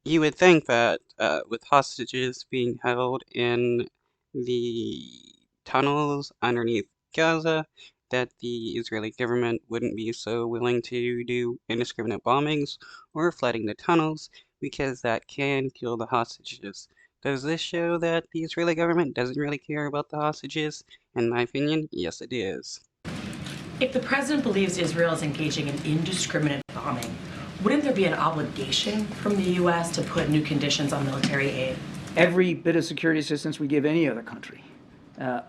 You would think that with hostages being held in the tunnels underneath Gaza, that the Israeli government wouldn't be so willing to do indiscriminate bombings or flooding the tunnels because that can kill the hostages. Does this show that the Israeli government doesn't really care about the hostages? In my opinion, yes, it is. If the president believes Israel is engaging in indiscriminate bombing, wouldn't there be an obligation from the U.S. to put new conditions on military aid? Every bit of security assistance we give any other country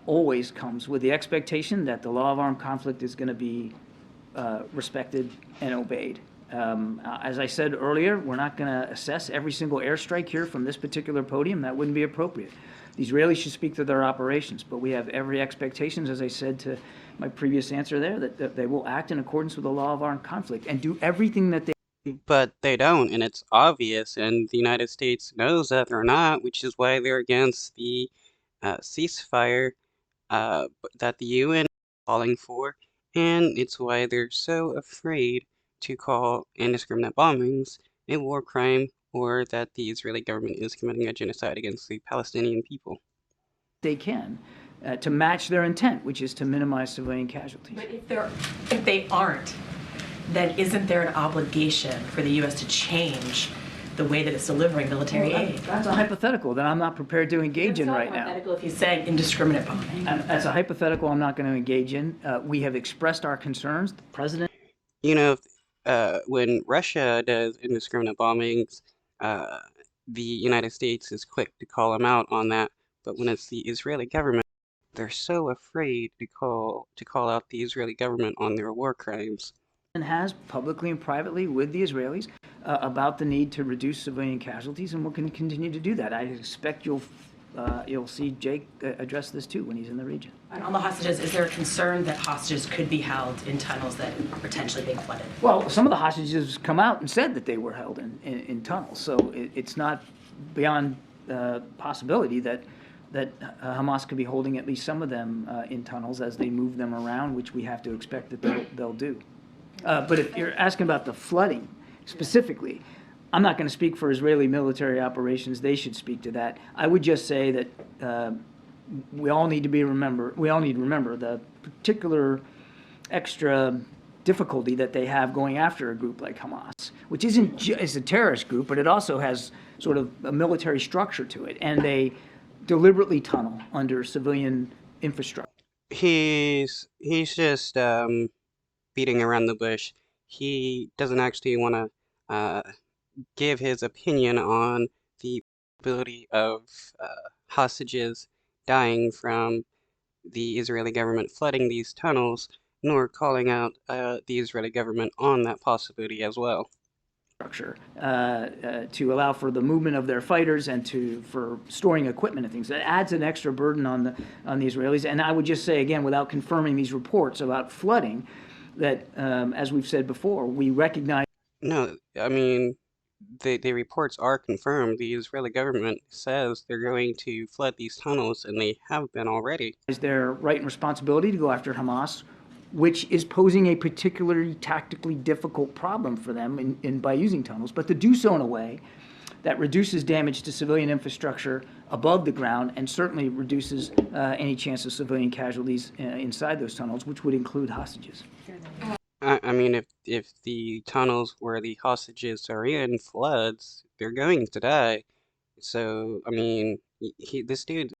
always comes with the expectation that the law of armed conflict is going to be respected and obeyed. As I said earlier, we're not going to assess every single airstrike here from this particular podium. That wouldn't be appropriate. The Israelis should speak to their operations, but we have every expectation, as I said to my previous answer there, that they will act in accordance with the law of armed conflict and do everything that they. But they don't, and it's obvious, and the United States knows that they're not, which is why they're against the ceasefire that the UN is calling for, and it's why they're so afraid to call indiscriminate bombings a war crime or that the Israeli government is committing a genocide against the Palestinian people. They can to match their intent, which is to minimize civilian casualties. But if they aren't, then isn't there an obligation for the U.S. to change the way that it's delivering military aid? That's a hypothetical that I'm not prepared to engage in right now. Hypothetical if he's saying indiscriminate bombing. That's a hypothetical I'm not going to engage in. We have expressed our concerns. The president. You know, when Russia does indiscriminate bombings, uh, the United States is quick to call them out on that. But when it's the Israeli government, they're so afraid to call out the Israeli government on their war crimes. Has publicly and privately with the Israelis about the need to reduce civilian casualties, and we're going to continue to do that. I expect you'll see Jake address this too when he's in the region. And on the hostages, is there a concern that hostages could be held in tunnels that are potentially being flooded? Well, some of the hostages come out and said that they were held in tunnels, so it's not beyond possibility that Hamas could be holding at least some of them in tunnels as they move them around, which we have to expect that they'll do. But if you're asking about the flooding specifically, I'm not going to speak for Israeli military operations. They should speak to that. I would just say that we all need to remember the particular extra difficulty that they have going after a group like Hamas, which isn't just a terrorist group, but it also has sort of a military structure to it, and they deliberately tunnel under civilian infrastructure. He's just beating around the bush. He doesn't actually want to give his opinion on the possibility of hostages dying from the Israeli government flooding these tunnels, nor calling out the Israeli government on that possibility as well. Structure to allow for the movement of their fighters and for storing equipment and things. That adds an extra burden on the Israelis. And I would just say again, without confirming these reports about flooding, that as we've said before, we recognize. No, I mean, the reports are confirmed. The Israeli government says they're going to flood these tunnels, and they have been already. Is their right and responsibility to go after Hamas, which is posing a particularly tactically difficult problem for them by using tunnels, but to do so in a way that reduces damage to civilian infrastructure above the ground and certainly reduces any chance of civilian casualties inside those tunnels, which would include hostages. I mean, if the tunnels where the hostages are in floods, they're going to die. So, I mean, this dude